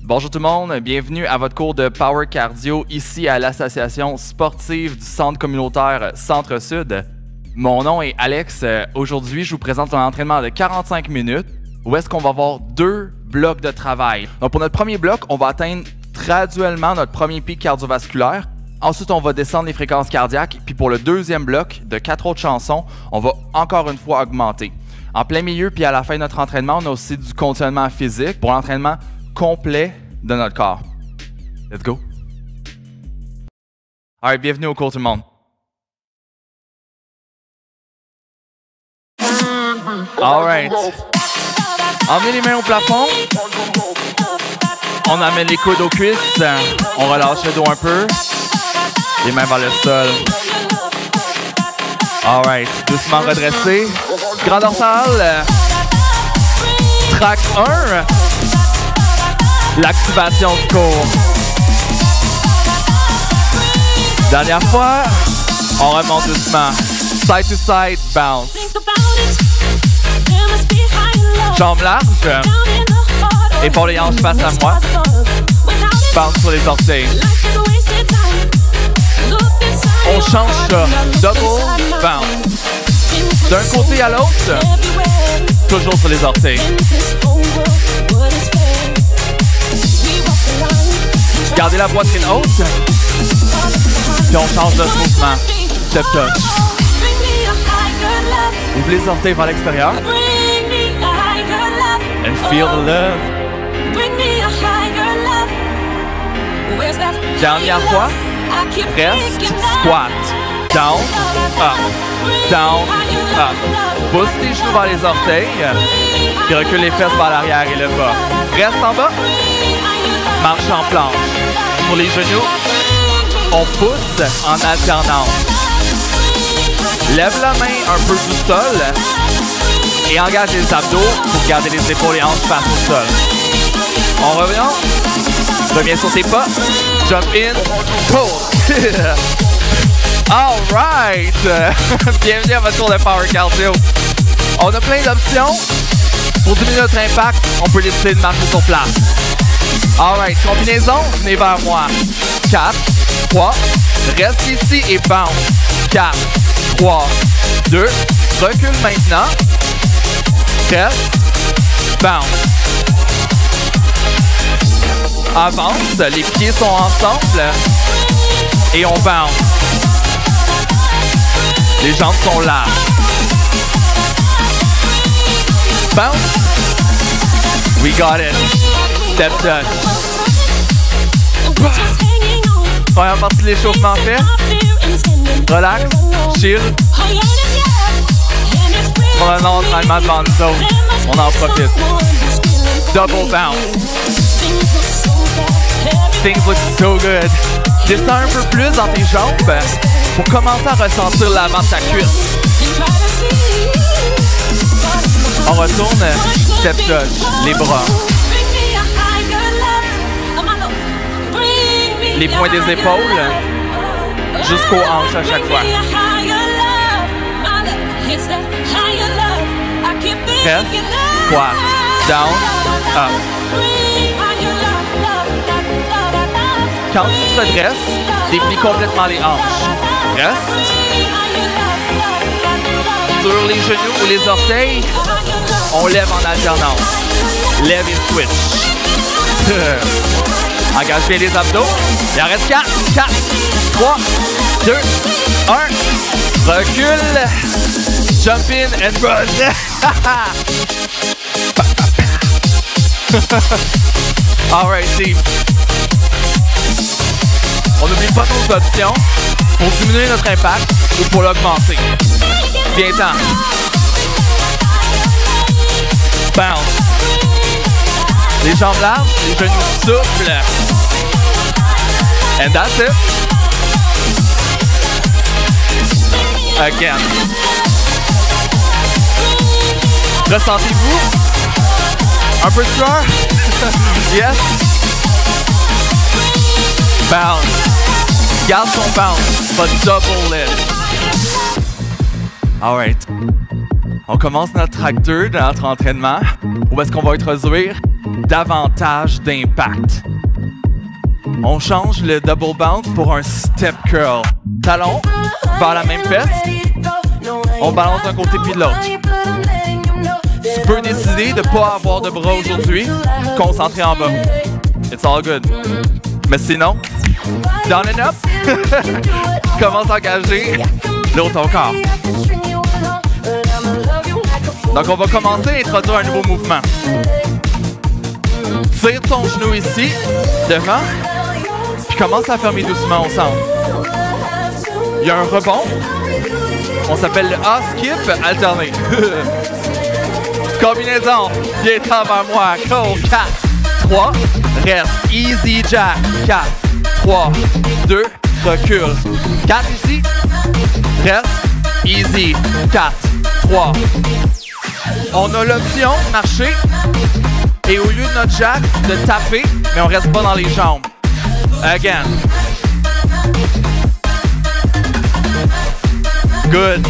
Bonjour tout le monde, bienvenue à votre cours de Power Cardio ici à l'association sportive du Centre communautaire Centre-Sud. Mon nom est Alex. Aujourd'hui, je vous présente un entraînement de 45 minutes où est-ce qu'on va avoir deux blocs de travail. Donc pour notre premier bloc, on va atteindre graduellement notre premier pic cardiovasculaire. Ensuite, on va descendre les fréquences cardiaques. Puis pour le deuxième bloc de 4 autres chansons, on va encore une fois augmenter. En plein milieu, puis à la fin de notre entraînement, on a aussi du conditionnement physique pour l'entraînement complet de notre corps. Let's go! Alright, bienvenue au cours tout le monde. Alright. Emmenez les mains au plafond. On amène les coudes aux cuisses. On relâche le dos un peu. Les mains vers le sol. Alright, doucement redressé. Grand dorsal. Track 1. L'activation du corps. Dernière fois, on remonte doucement. Side to side, bounce. Jambes larges. Épaules et hanches face à moi. Bounce sur les orteils. On change ça. Double bounce. D'un côté à l'autre, toujours sur les orteils. Gardez la poitrine haute. Puis on change de mouvement. Step touch. Ouvrez les orteils vers l'extérieur. And feel the love. Dernière fois. Reste. Squat. Down. Up. Down. Up. Pousse tes genoux vers les orteils. Puis recule les fesses vers l'arrière et le bas. Reste en bas. Marche en planche. Pour les genoux, on pousse en alternance. Lève la main un peu du sol et engage les abdos pour garder les épaules et hanches face au sol. On revient. Reviens sur tes pas. Jump in. Pull. All right. Bienvenue à votre cours de Power Cardio. On a plein d'options. Pour diminuer notre impact, on peut décider de marcher sur place. Alright, combinaison, venez vers moi. 4, 3, reste ici et bounce. 4, 3, 2, recule maintenant. Reste, bounce. Avance, les pieds sont ensemble. Et on bounce. Les jambes sont larges. Bounce. We got it. Step touch. Première partie de l'échauffement fait. Relax. Chill. On a un entraînement devant nous autres. On en profite. Double bounce. Things look so good. Descends un peu plus dans tes jambes pour commencer à ressentir l'avant de ta cuisse. On retourne. Step touch. Les bras. Les points des épaules jusqu'aux hanches à chaque fois. Reste, squat, down, up. Quand tu te redresses, déplie complètement les hanches. Reste. Sur les genoux ou les orteils, on lève en alternance. Lève et switch. Engage bien les abdos. Il en reste 4, 4, 3, 2, 1. Recule. Jump in and run. Alright, team. On n'oublie pas nos options pour diminuer notre impact ou pour l'augmenter. Viens-t'en. Bounce. Les jambes larges, les genoux souples. And that's it. Again. Ressentez-vous? Un peu de sueur? Yes? Bounce. Garde son bounce, but double it. Alright. On commence notre track 2 de notre entraînement. Où est-ce qu'on va introduire davantage d'impact. On change le double bounce pour un step curl. Talon vers la même fesse. On balance d'un côté puis de l'autre. Tu peux décider de ne pas avoir de bras aujourd'hui, concentrer en bas. It's all good. Mais sinon, down and up. Commence à engager l'autre ton corps. Donc on va commencer à introduire un nouveau mouvement. Tire ton genou ici, devant, puis commence à fermer doucement au centre. Il y a un rebond. On s'appelle le A-skip alterné. Combinaison. Viens vers moi. Go. 4, 3. Reste. Easy jack. 4, 3, 2. Recule. 4 ici. Reste. Easy. 4, 3. On a l'option de marcher. Et au lieu de notre jack, de taper, mais on reste pas dans les jambes. Again. Good.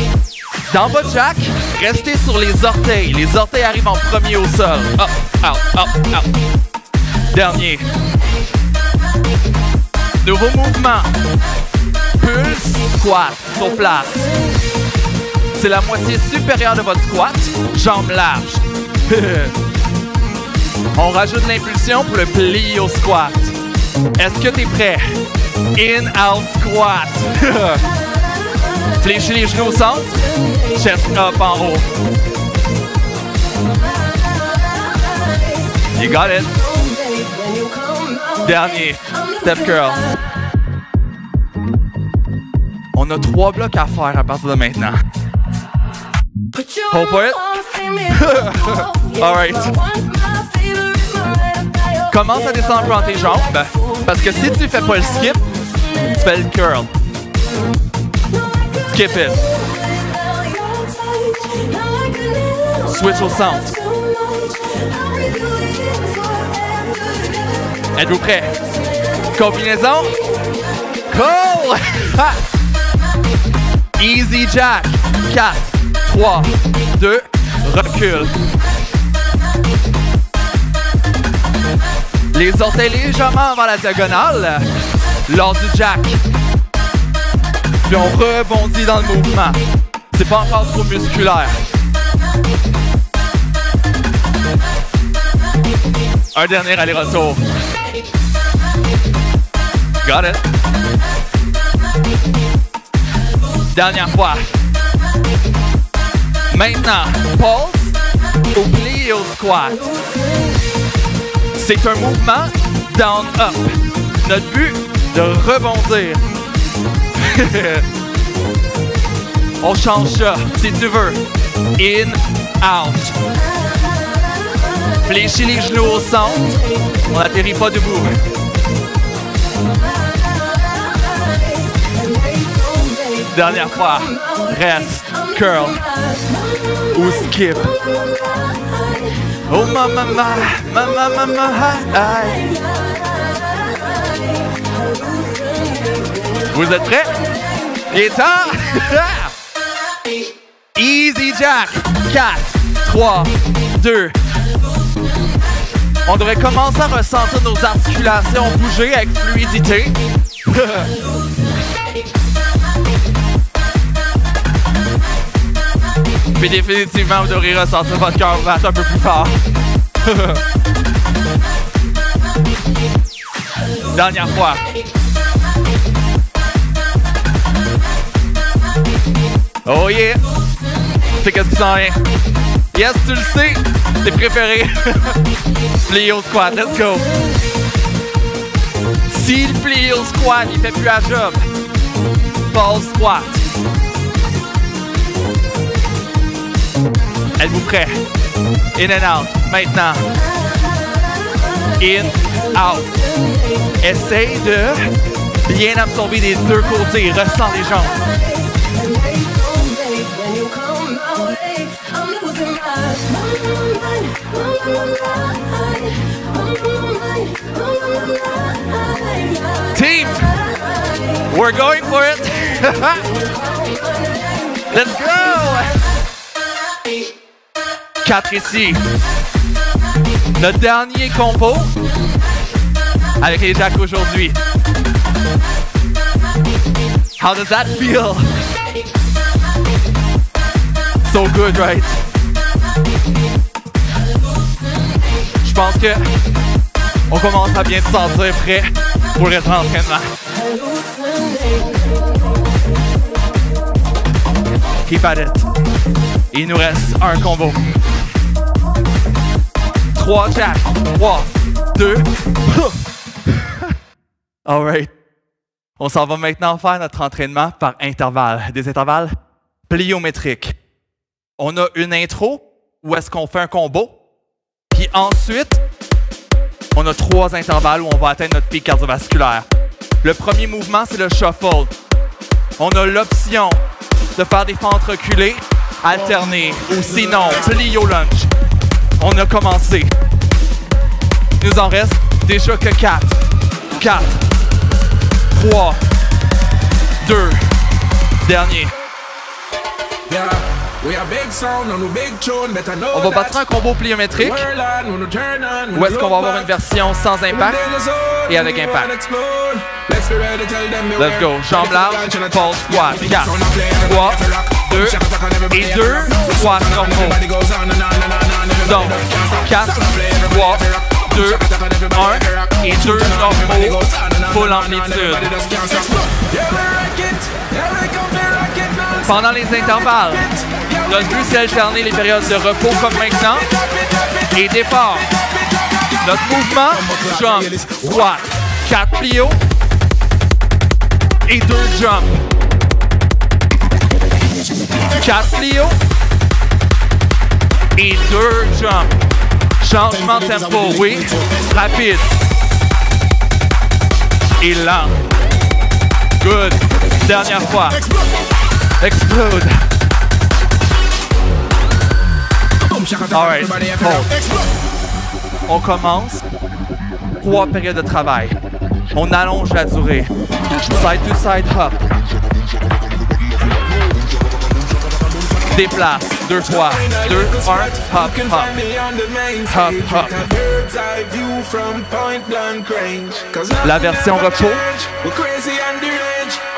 Dans votre jack, restez sur les orteils. Les orteils arrivent en premier au sol. Up, out, up, out. Dernier. Nouveau mouvement. Pulse, squat, sur place. C'est la moitié supérieure de votre squat. Jambes larges. On rajoute l'impulsion pour le pli au squat. Est-ce que tu es prêt? In, out, squat. Fléchis les genoux au centre. Chest up en haut. You got it. Dernier. Step curl. On a 3 blocs à faire à partir de maintenant. Hold for it. All right. Commence à descendre dans tes jambes, parce que si tu fais pas le skip, tu fais le curl. Skip it. Switch au centre. Êtes-vous prêts? Combinaison. Cool! Easy jack. 4, 3, 2, recule. Les orteils légèrement avant la diagonale lors du jack. Puis on rebondit dans le mouvement. C'est pas encore trop musculaire. Un dernier aller-retour. Got it. Dernière fois. Maintenant, pulse ou pli au squat. C'est un mouvement down-up. Notre but, de rebondir. On change ça, si tu veux. In, out. Fléchis les genoux au centre. On n'atterrit pas debout. Dernière fois. Reste, curl ou skip. Oh mama, mama, mama, hi. Vous êtes prêts? Il est temps! Easy jack. 4, 3, 2. On devrait commencer à ressentir nos articulations bouger avec fluidité. Mais définitivement, vous devriez ressentir votre cœur battre un peu plus fort. Dernière fois. Oh yeah! Tu sais qu'est-ce qui s'en vient? Yes, tu le sais! Tes préférés! Plie au squat, let's go! Si le plie au squat, il fait plus la job. Pause squat. Êtes-vous prêts? In and out. Maintenant. In, out. Essaye de bien absorber des deux côtés. Ressens les jambes. Team, we're going for it. Let's go. 4 ici. Notre dernier combo avec les jacks aujourd'hui. How does that feel? So good, right? Je pense que on commence à bien se sentir prêt pour le reste de l'entraînement. Keep at it. Il nous reste un combo. 3 jacks. 3, 2. All right. On s'en va maintenant faire notre entraînement par intervalles. Des intervalles pliométriques. On a une intro où est-ce qu'on fait un combo. Puis ensuite, on a 3 intervalles où on va atteindre notre pic cardiovasculaire. Le premier mouvement, c'est le shuffle. On a l'option de faire des fentes reculées, alterner, ou sinon, plio lunge. On a commencé. Il nous en reste déjà que 4. 4. 3. 2. Dernier. On va battre un combo pliométrique où est-ce qu'on va avoir une version sans impact et avec impact. Let's go. Jambes larges, pause, squat. 4, 3, 2 et 2. Squat normaux. Donc, 4, 3, 2, 1 et 2 normaux. Full amplitude. Pendant les intervalles, notre but c'est d'alterner les périodes de repos comme maintenant et d'effort. Notre mouvement, jump, squat, 4 plios et 2 jumps. 4 plios et 2 jumps. Changement de tempo, oui, rapide et lent. Good. Dernière fois. Explode. All right, hold. On commence 3 périodes de travail. On allonge la durée. Side to side hop. Déplace 2 fois. 2, 1, hop, hop. Hop, hop. La version repos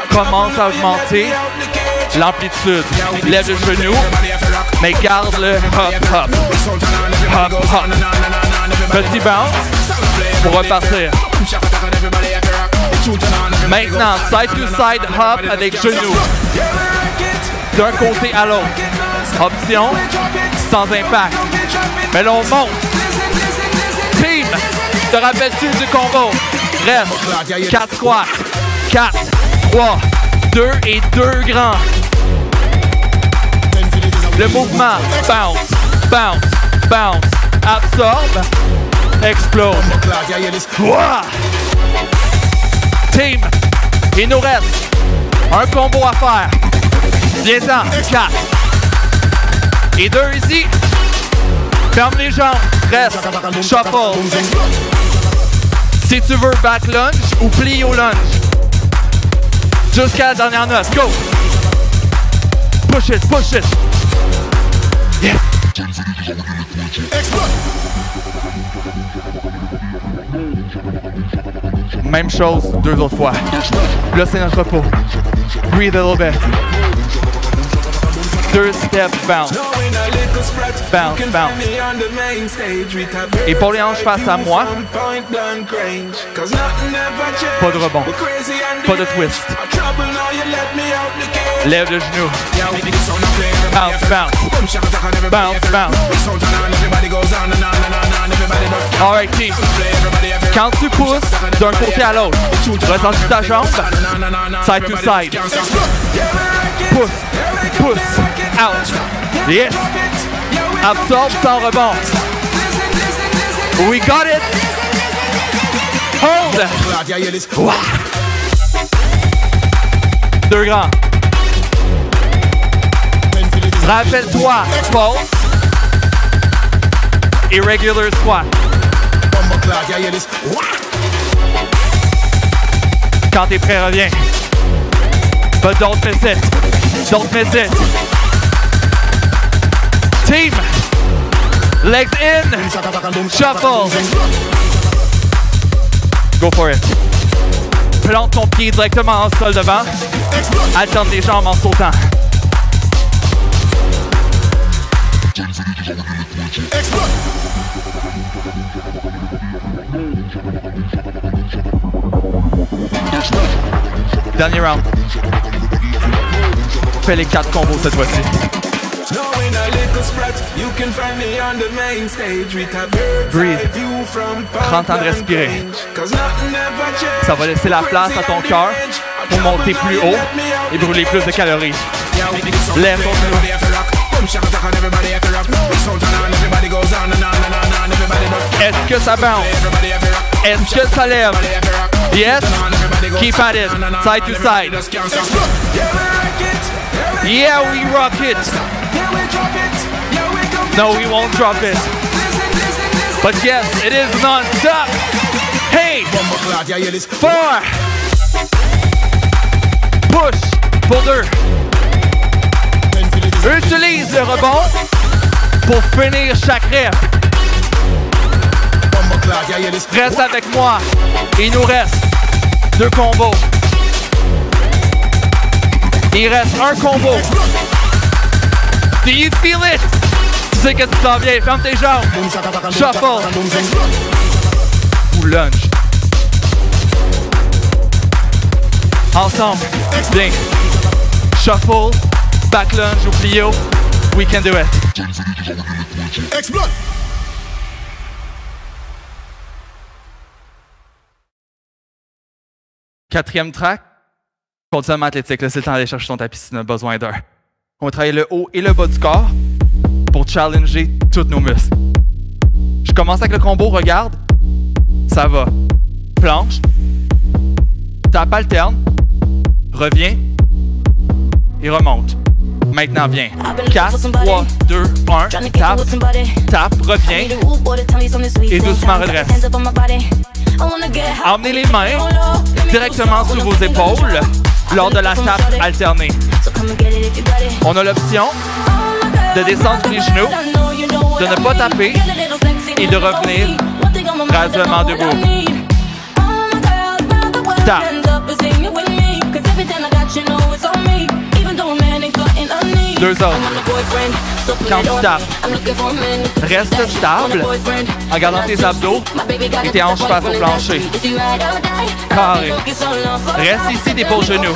commence à augmenter l'amplitude. Lève le genou, mais garde le hop, hop. Hop, hop. Petit bounce pour repartir. Maintenant, side to side hop avec genou. D'un côté à l'autre. Option sans impact. Mais là, on monte. Team, te rappelles-tu du combo? Reste 4 squats. 4, 3, 2 et 2 grands. Le mouvement, bounce, bounce, bounce, absorbe, explose. Wow. Team, il nous reste un combo à faire. Viens-t'en, 4 et 2 ici. Ferme les jambes, reste, shuffle. Si tu veux back lunge ou plio lunge. Jusqu'à la dernière note, go! Push it, push it! Yeah! Même chose 2 autres fois. Là, c'est notre repos. Breathe a little bit. 2 step bounce. Bounce, bounce. Épaule et hanche face à moi. Pas de rebond. Pas de twist. Lève le genou. Bounce, bounce. Bounce, bounce. Alright, team. Quand tu pousses d'un côté à l'autre, ressens ta jambe. Side to side. Pousse. Pousse. Out. Yes. Absorbe sans rebond. We got it. Hold. Wow. 2 grands. Rappelle-toi, pause. Irregular squat. Quand t'es prêt, reviens. But don't miss it. Don't miss it. Team, Legs in. Shuffle. Go for it. Plante ton pied directement en sol devant. Alterne les jambes en sautant. Dernier round. Fais les 4 combos cette fois-ci. Breathe. Prends le temps de respirer. Ça va laisser la place à ton cœur pour monter plus haut et brûler plus de calories. Lève ton genou. Est-ce que ça bounce? Est-ce que ça lève? Yes? Keep at it. Side to side. Yeah, we rock it. No, we won't drop it. But yes, it is non-stop. Hey! 4. Push pour 2. Utilise le rebond pour finir chaque rep. Reste avec moi. Il nous reste 2 combos. Il reste un combo. Do you feel it? Tu sais qu'est-ce qui s'en vient. Ferme tes jambes. Shuffle. Ou lunge. Ensemble. Bien. Shuffle. Back lunge ou plio. We can do it. Explode. Quatrième track. Continuellement athlétique. Là, c'est le temps d'aller chercher ton tapis si tu as besoin d'un. On va travailler le haut et le bas du corps pour challenger tous nos muscles. Je commence avec le combo, regarde. Ça va. Planche. Tape alterne. Reviens. Et remonte. Maintenant, viens. 4, 3, 2, 1. Tape. Tape. Reviens. Et doucement redresse. Emmenez les mains directement sous vos épaules lors de la tape alternée. On a l'option de descendre les genoux, de ne pas taper et de revenir graduellement debout. Tape. Deux autres. Quand tu tapes, reste stable en gardant tes abdos et tes hanches face au plancher. Carré. Reste ici, dépose genoux.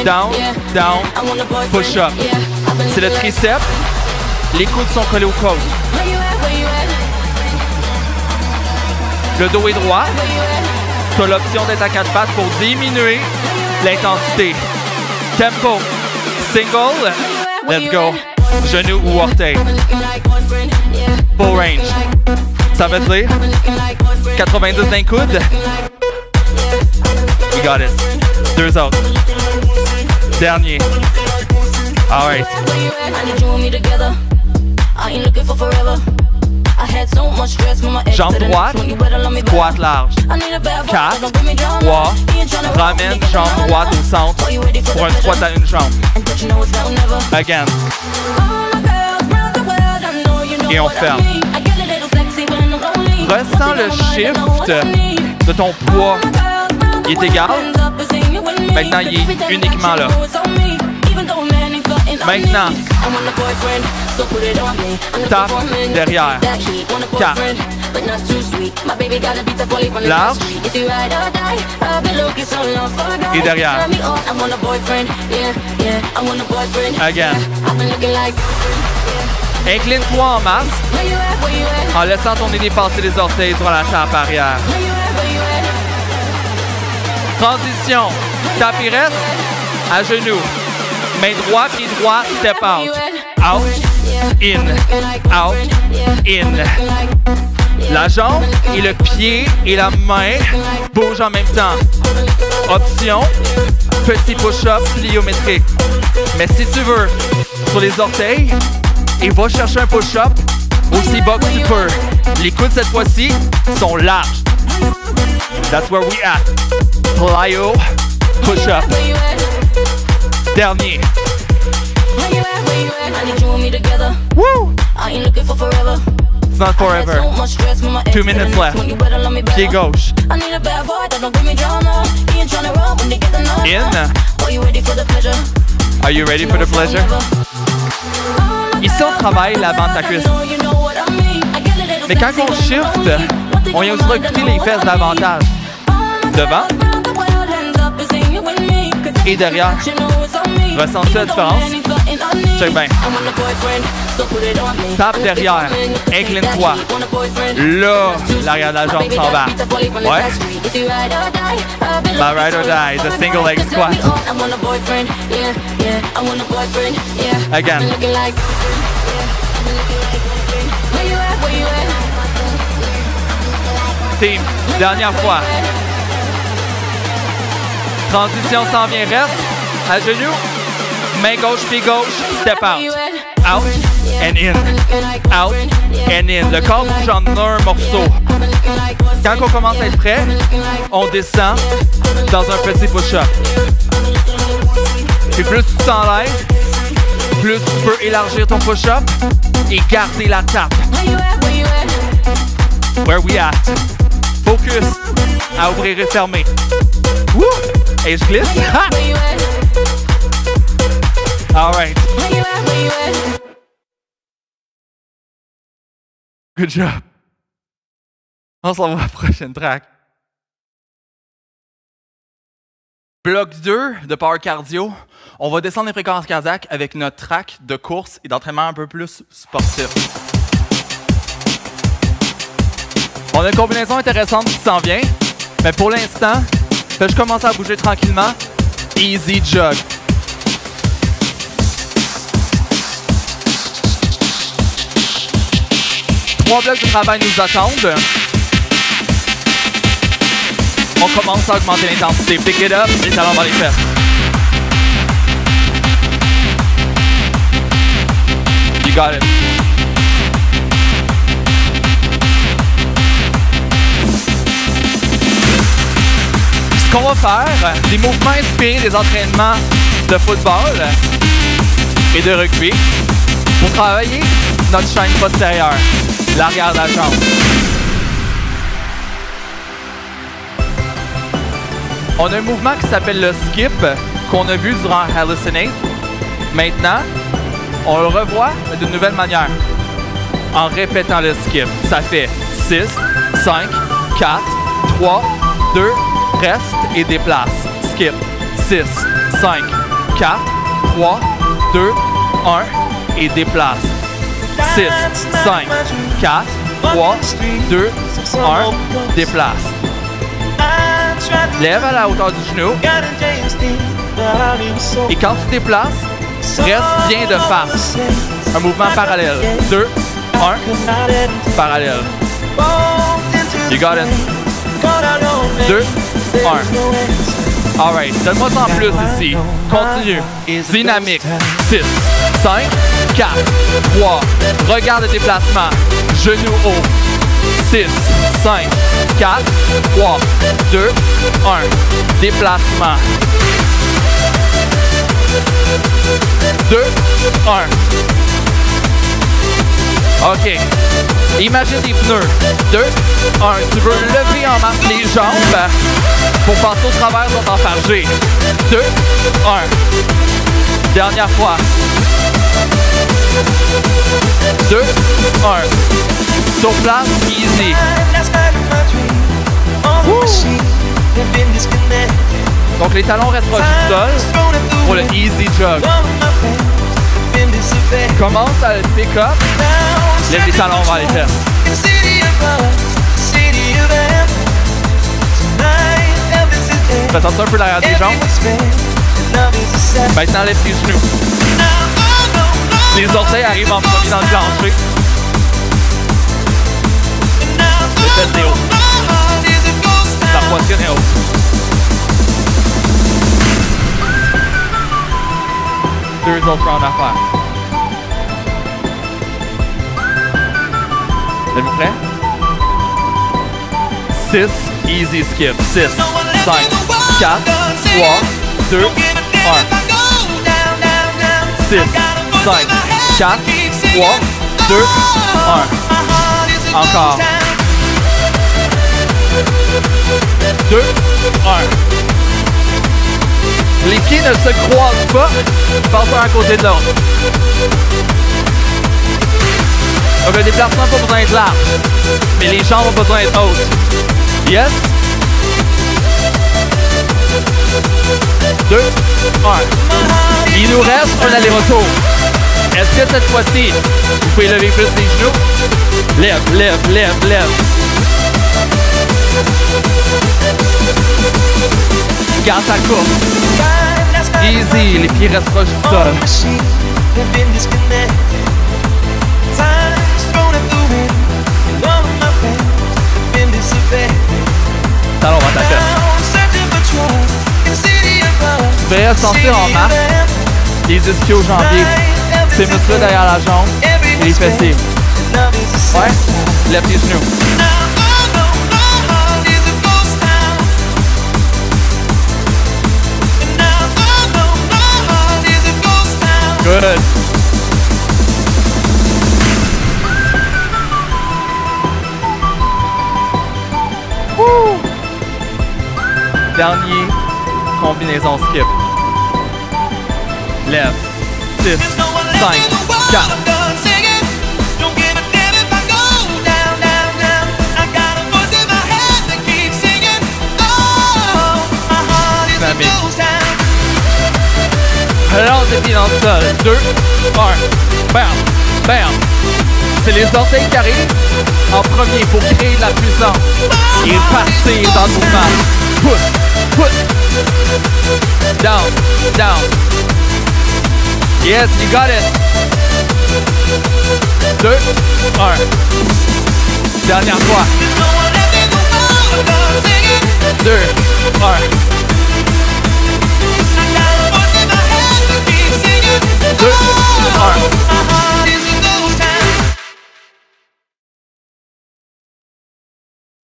Down, down, push up. C'est le triceps. Les coudes sont collés aux côtes. Le dos est droit. Tu as l'option d'être à 4 pattes pour diminuer l'intensité. Tempo. Single. Let's go. Genou ou orteil. Full range. Ça veut dire 90 d'un coude. You got it. Deux autres. Dernier. Alright. Jambe droite, squat large. 4, 3, ramène jambe droite au centre pour un squat à une jambe. Again. Et on ferme. Ressens le shift de ton poids. Il est égal. Maintenant, il est uniquement là. Maintenant, tape derrière. 4. Large. Et derrière. Again. Incline-toi en masse en laissant ton nez dépasser les orteils sur la chape arrière. Transition. Tape et reste. À genoux. Main droite, pied droit, step out. Out, in, out, in. La jambe et le pied et la main bougent en même temps. Option, petit push-up pliométrique. Mais si tu veux, sur les orteils, et va chercher un push-up aussi bas que tu peux. Les coudes cette fois-ci sont larges. That's where we at. Plyo, push-up. Dernier. Woo! It's not forever. 2 minutes left. Pied gauche. In. Are you ready for the pleasure? Ici, on travaille l'avant de ta cuisse. Mais quand on shift, on vient aussi recruter les fesses davantage. Devant et derrière. Ressens-tu la différence? Check bien. Tape derrière. Incline-toi. Là, l'arrière de la jambe s'en va. Ouais. My ride or die is a single leg squat. Again. Team, dernière fois. Transition s'en vient, reste. À genoux. Main gauche, pied gauche. Step out. Out and in. Out and in. Le corps bouge en un morceau. Quand on commence à être prêt, on descend dans un petit push-up. Et plus tu t'enlèves, plus tu peux élargir ton push-up et garder la tape. Where we at? Focus à ouvrir et fermer. Woo! Et je glisse. Ha! All right. Good job. On se revoit à la prochaine track. Bloc 2 de Power Cardio. On va descendre les fréquences cardiaques avec notre track de course et d'entraînement un peu plus sportif. On a une combinaison intéressante qui s'en vient, mais pour l'instant, je commence à bouger tranquillement. Easy jog. Trois blocs de travail nous attendent. On commence à augmenter l'intensité. Pick it up, les talons dans les fesses. You got it. Ce qu'on va faire, des mouvements inspirés des entraînements de football et de rugby pour travailler notre chaîne postérieure, l'arrière de la jambe. On a un mouvement qui s'appelle le skip qu'on a vu durant Hallucinate. Maintenant, on le revoit d'une nouvelle manière en répétant le skip. Ça fait 6, 5, 4, 3, 2, reste et déplace. Skip. 6, 5, 4, 3, 2, 1 et déplace. 6, 5, 4, 3, 2, 1, déplace. Lève à la hauteur du genou. Et quand tu déplaces, reste bien de face. Un mouvement parallèle. 2, 1, parallèle. You got it. 2, 1. Alright, donne-moi ça en plus ici. Continue. Dynamique. 6, 5, 4, 3. Regarde le déplacement. Genou haut. 6, 5, 4, 3, 2, 1. Déplacement. 2, 1. OK. Imagine des pneus. 2, 1. Tu veux lever en marche les jambes pour passer au travers de ton enfargé. 2, 1. Dernière fois. 2, 1. Sur place, easy. Donc les talons restent proches du sol pour le easy jog. Commence à le pick up. Lève les talons vers les fesses. Fais attention un peu l'arrière des jambes. Maintenant, lève tes genoux. Les orteils arrivent en premier dans le plancher. Le tête est haut. La poitrine est haute. Deux autres rounds à faire. Êtes-vous prêts? 6, easy skip. 6, 5, 4, 3, 2, 1. 6, 5, 4, 3, 2, 1. Encore. 2, 1. Les pieds ne se croisent pas. Ils passent un à côté de l'autre. Donc le déplacement n'a pas besoin d'être large. Mais les jambes ont besoin d'être hautes. Yes. 2, 1. Il nous reste un aller-retour. Est-ce que cette fois-ci, vous pouvez lever plus les genoux? Lève, lève, lève, lève. Garde ta course. Easy, les pieds restent proches du sol. Talon va ta fesse. Tu devrais sentir en marche les ischios jambiers, ces muscles derrière la jambe et les fessiers. Ouais, lève tes genoux. Good. Woo. Dernier combinaison skip. Lève. 6, 5, 4. Dynamique. Alors, c'est pieds dans le sol. 2, 1. Bam, bam. C'est les orteils qui arrivent en premier pour créer de la puissance et partir dans le mouvement. Push, push. Down, down. Yes, you got it. 2, 1. Dernière fois. 2, 1. 2, 1.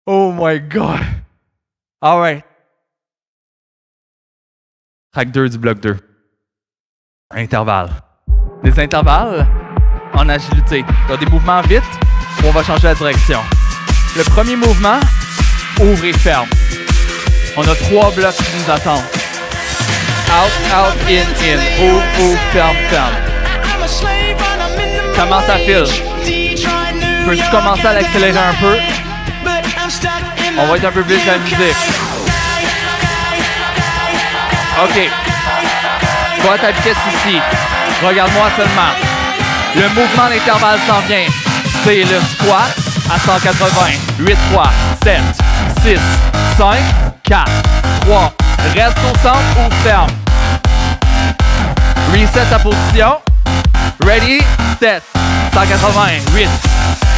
Oh my God. All right. Track 2 du bloc 2. Intervalle. Des intervalles en agilité. Dans des mouvements vite, on va changer la direction. Le premier mouvement, ouvre et ferme. On a 3 blocs qui nous attendent. Out, out, in, in. Ouvre, ferme, ferme. Comment ça file? Peux-tu commencer à l'accélérer un peu? On va être un peu plus à la musique. OK. Toi, ta vitesse ici. Regarde-moi seulement. Le mouvement d'intervalle s'en vient. C'est le squat à 180. 8 fois. 7, 6, 5, 4, 3. Reste au centre ou ferme. Reset ta position. Ready, set. 180, 8.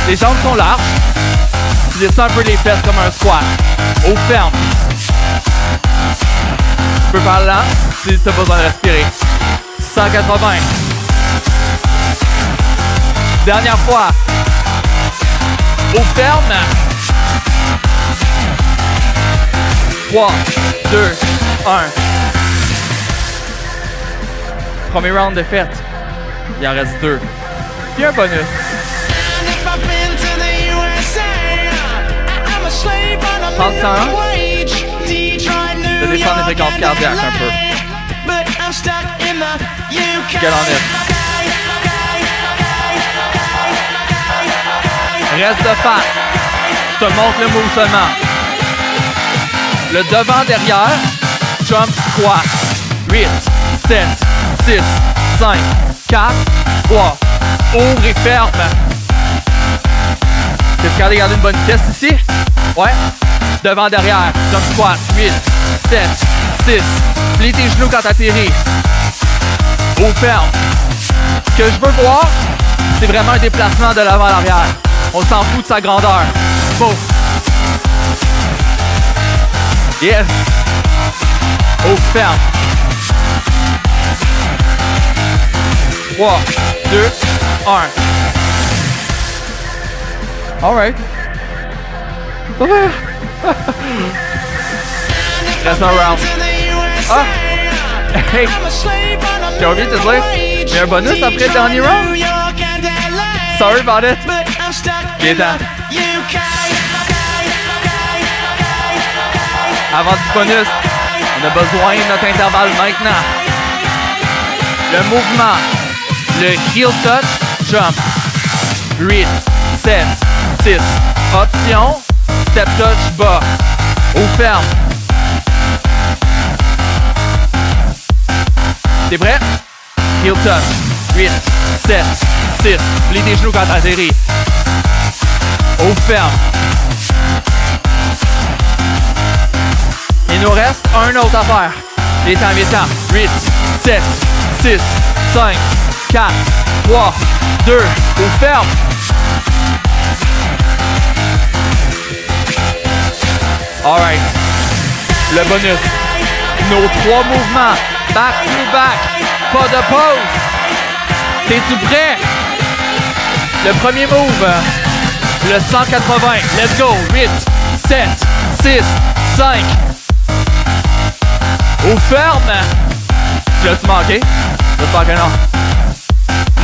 Les jambes sont larges. Tu descends un peu les fesses comme un squat. Au ferme. Tu peux faire lent si tu as besoin de respirer. 180. Dernière fois. Au ferme. 3, 2, 1. Premier round de fête. Il en reste 2. Puis un bonus. Prends le temps de descendre les fréquences cardiaques un peu. Get on it. Reste de face. Je te montre le move seulement. Le devant-derrière, jump squat. 8, 7, 6, 5, 4, 3. Ouvre et ferme. T'es capable de garder une bonne vitesse ici? Ouais. Devant-derrière, jump squat. 8, 7, 6. Plie tes genoux quand t'atterris. Ouvre, ferme. Ce que je veux voir, c'est vraiment un déplacement de l'avant à l'arrière. On s'en fout de sa grandeur. Move. Yes. Ouvre, ferme. 3, 2, 1. Alright. Reste un round. Ah! Hey! J'ai oublié de te dire, il y a un bonus après le dernier round. Sorry about it. Viens-t'en. Avant du bonus, on a besoin de notre intervalle maintenant. Le mouvement, le heel touch, jump. 8, 7, 6. Option, step touch bas. Ou ferme. T'es prêt? Heel touch. 8, 7, 6. Plie tes genoux quand t'atterris. Ou ferme. Il nous reste un autre à faire. Les temps. 8, 7, 6, 5, 4, 3, 2, ou ferme. Alright. Le bonus. Nos 3 mouvements. Back to back. Pas de pause. T'es-tu prêt? Le premier move. Le 180. Let's go. 8, 7, 6, 5. Ou ferme. Tu l'as-tu manqué? J'espère que non.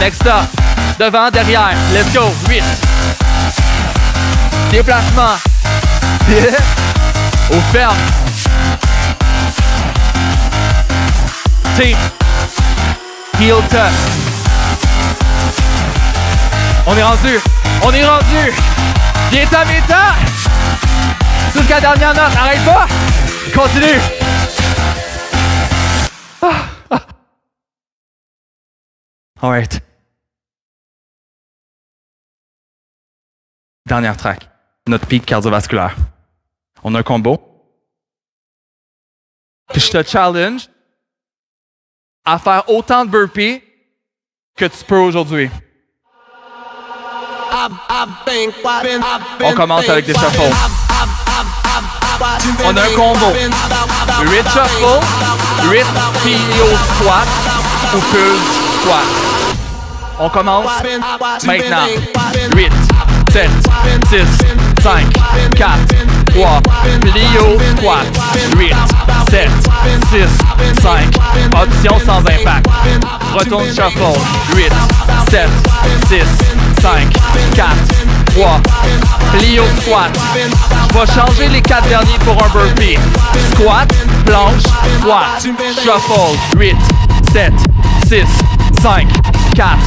Next up. Devant, derrière. Let's go. 8. Déplacement. Ou ferme. Team. Heel touch. On est rendu. Viens-t'en. Jusqu'à la dernière note. Arrête pas. Continue. Alright. Dernière track. Notre pic cardiovasculaire. On a un combo. Puis je te challenge à faire autant de burpees que tu peux aujourd'hui. On commence avec des shuffles. On a un combo. 8 shuffle, 8 plio squat ou pull squat. On commence maintenant. 8, 7, 6, 5, 4, 3, plio squat. 8, 7, 6, 5. Option sans impact. Retourne shuffle. 8, 7, 6, 5, 4, 3. Plio squat. Je vais changer les 4 derniers pour un burpee. Squat, planche, squat. Shuffle. 8, 7, 6, 5, 4.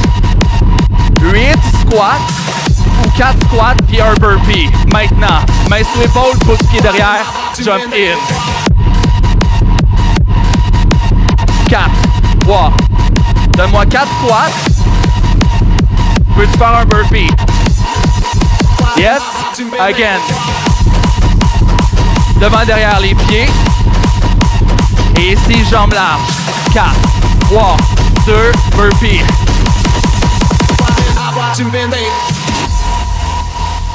8 squats ou 4 squats puis un burpee. Maintenant, main sur l'épaule, pouce pied derrière, jump in. 4, 3. Donne-moi 4 squats. Peux-tu faire un burpee? Yes? Again. Devant, derrière les pieds. Et ici, jambes larges. 4, 3, 2, burpee.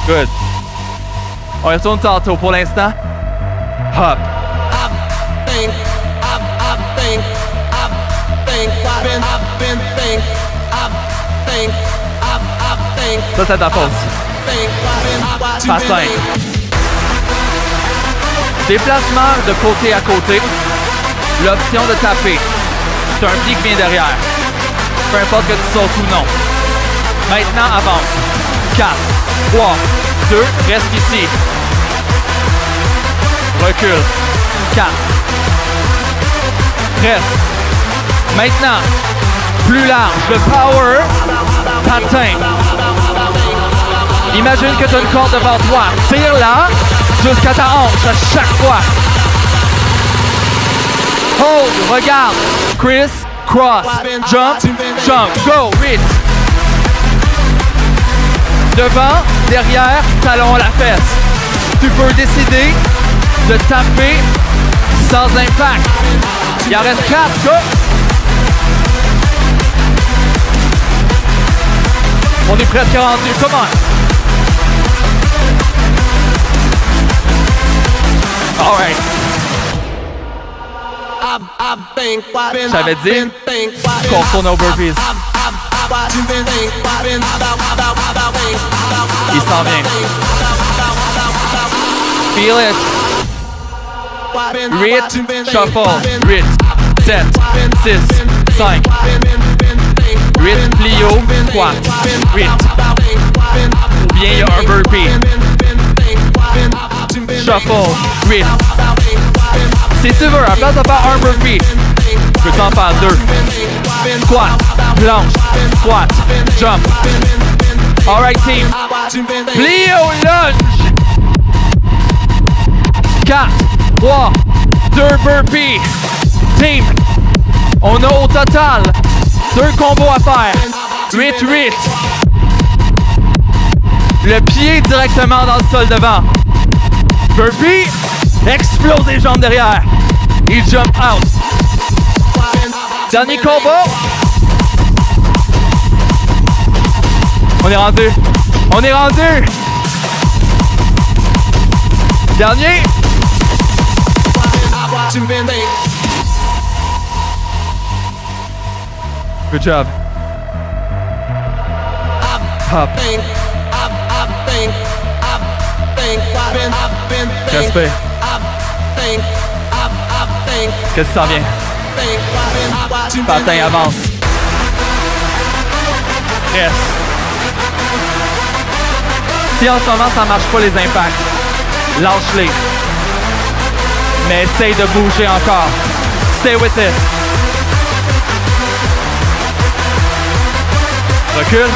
Good. On retourne tantôt pour l'instant. Hop. Ça, c'est ta pause. Pas simple. Déplacement de côté à côté. L'option de taper. C'est un pied qui vient derrière. Peu importe que tu sautes ou non. Maintenant, avance. 4, 3, 2, reste ici. Recule. 4. Reste. Maintenant, plus large. Le power patin. Imagine que tu as une corde devant toi. Tire-la jusqu'à ta hanche à chaque fois. Hold, regarde. Criss, cross, jump, jump. Go, 8. Devant, derrière, talon à la fesse. Tu peux décider de taper sans impact. Il en reste 4, go! On est presque rendu, come on! Alright. J'avais dit qu'on retourne au burpees. Il s'en vient. Feel it. 8, shuffle. 8, 7, 6, 5. 8, plio, squat. 8. Ou bien il y a un burpee. shuffle, 8. Si tu veux, à place de faire un burpee, tu peux t'en faire 2. Squat, planche, squat, jump. Alright team, plié au lunge. 4, 3, 2 burpees. Team, on a au total 2 combos à faire. 8, 8. Le pied directement dans le sol devant. Burpee, explose les jambes derrière. Il jump out. Dernier combo. On est rendu. On est rendu. Dernier. Good job. Hop. Respect. Qu'est-ce que ça vient? Patin avance. Reste. Si en ce moment ça marche pas les impacts, lâche-les. Mais essaye de bouger encore. Stay with it. Recule.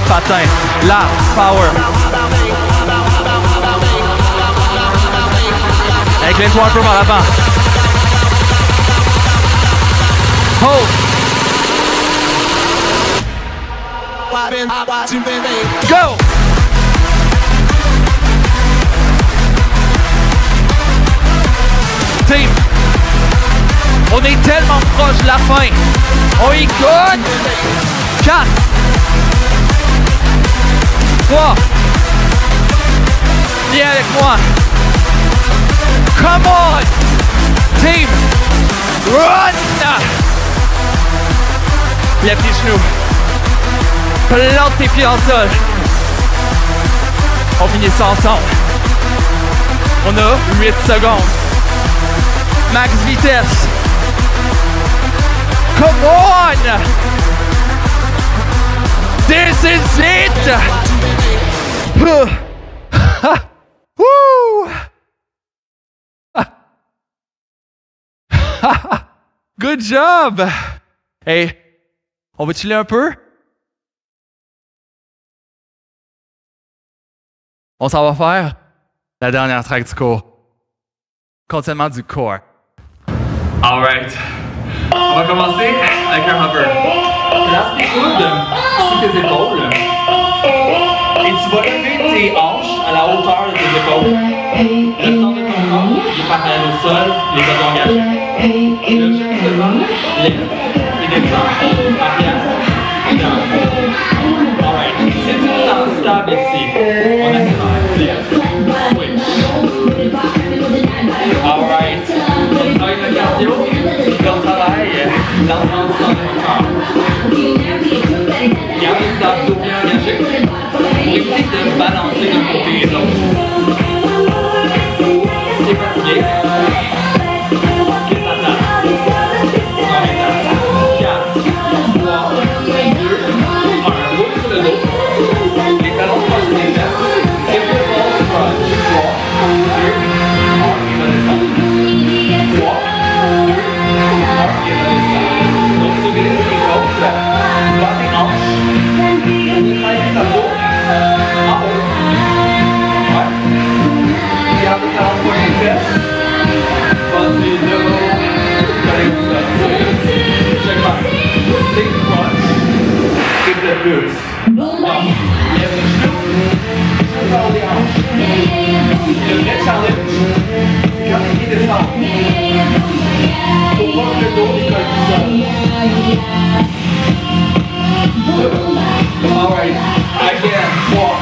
Patin, large, power. Incline-toi un peu vers l'avant. Hold. Go. Team, on est tellement proche de la fin. On y coûte. 4, 3. Viens avec moi. Come on. Team, run. Lève tes genoux. Plante tes pieds dans le sol. On finit ça ensemble. On a 8 secondes. Max vitesse. Come on. This is it. Woo. Good job. Hey, on va chiller un peu? On s'en va faire la dernière track du cours. Continuellement du corps. Alright. On va commencer avec un hover. Place tes coudes sur tes épaules. Et tu vas lever tes hanches à la hauteur de tes épaules. Le centre de ton corps est parallèle au sol, les bras engagés. Le genou devant, lève et descend. Arrière, dans. Alright. Si tu te sens stable ici, on accélère. Switch. Alright. On travaille le cardio, on travaille l'ensemble du corps. Garde les abdos bien engagés pour éviter de balancer d'un côté et de l'autre. Si t'es fatigué, quitte la table. On est à 4, 3, 2, 1. Roule sur le dos. Les talons proches des fesses. Give your balls a crunch. 3, 2, 1. Il va descendre. 3, 2, 1. Il va descendre. Donc, soulever les épaules. Bas tes hanches. On travaille les abdos. En haut. Ouais. Garde les talons proches des fesses. Vas-y, de haut. Allez, vous faites. Check back. Big crunch. Give the boost. Lève les genoux. Sors les hanches. Le vrai challenge, c'est quand les pieds descendent. Faut pas que le dos décolle du sol. Alright, again, 3.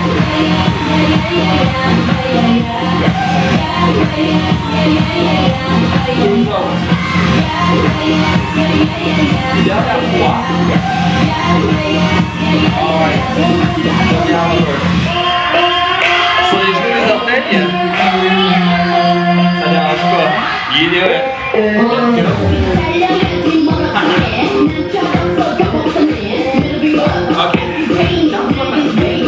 Deux autres. Dernière fois. Alright, dernière fois. Sur les genoux des orteils, ça dérange pas. Il est là. Ok. Quand tu vas passer,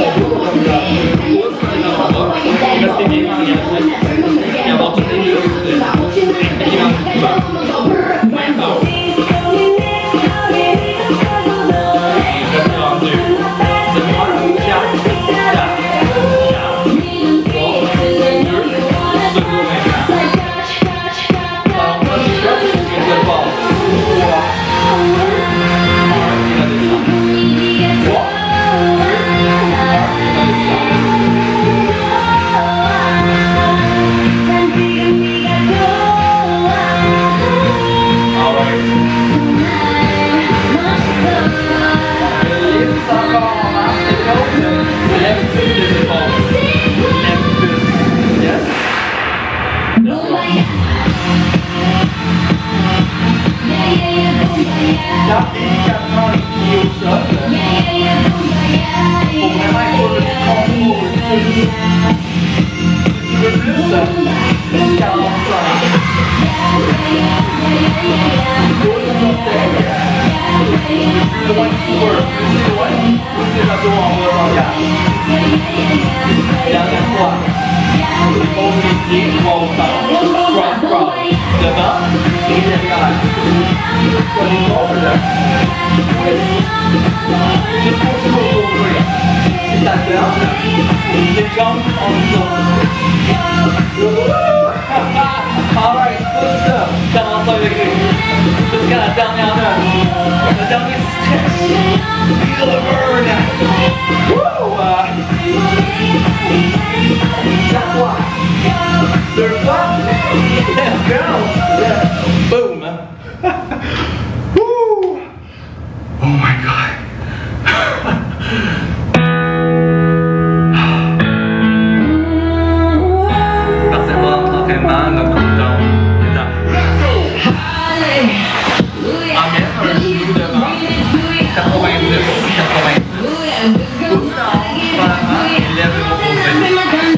Garde délicatement les pieds au sol. Pour vraiment être sûr de tout contrôle. Si tu veux plus, 45. Pose ton orteil. Plus loin que tu veux. Plus c'est loin, plus les abdos en bas en garde. Dernière fois. Pose les pieds, trois au temps. Cross, cross. Devant et derrière. Pas l'épaule. Juste pour te recouvrir. Et ta tête. Les jambes en dessous. Alright, pousse ça. 45 degrés. Jusqu'à la dernière note. Le dernier stretch. Feel the burn. Woo! 4 fois. 2 fois. Let's go. Boom. Woo! Oh my god. Notre countdown est à emmène un genou devant 90, 90 pousse en haut par la main et lève le opposé. Mets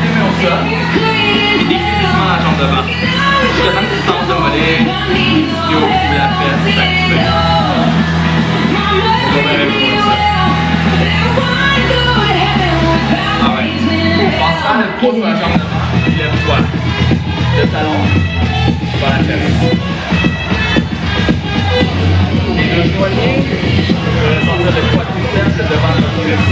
tes mains au sol et décris doucement la jambe devant. Jusqu'à temps que tu sens le mollet, l'ischio ou la fesse s'activer. Passe pas le poids sur la jambe devant, lève-toi. Le talon vers la fesse. Les deux genoux alignés, je vais ressentir le poids de triceps devant le cuisse.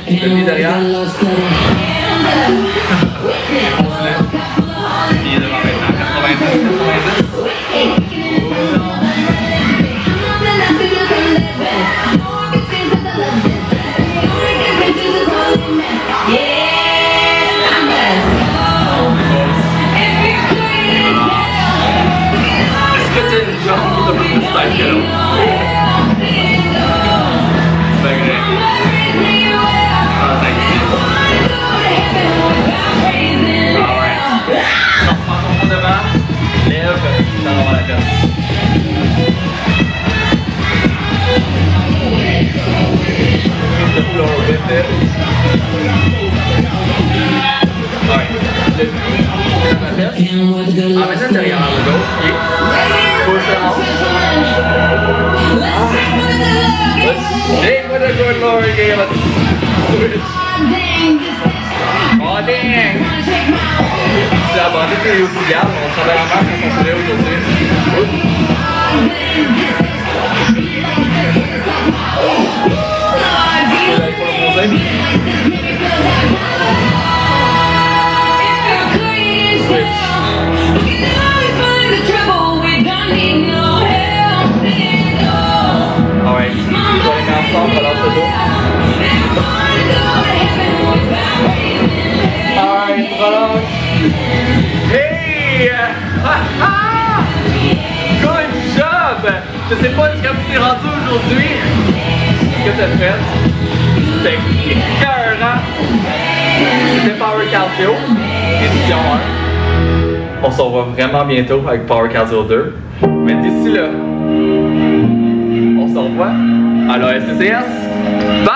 C'est le pied derrière. On se lève. Pied devant maintenant, 90, 90. Amène derrière le dos, pied. Push the house. Hey, what a good Lord again. Let's switch. Oh dang! C'est abandonné tes aussi garde, on travaille en masse quand on se lève aujourd'hui. Alright, on va les mettre ensemble, relâche le dos. Alright, relâche. Hey! Good job! Je sais pas quand tu t'es rendu aujourd'hui. Ce que t'as fait, c'était écœurant. C'était Power Cardio, édition 1. On se revoit vraiment bientôt avec Power Cardio 2. Mais d'ici là, on se revoit à la SCCS. Bye!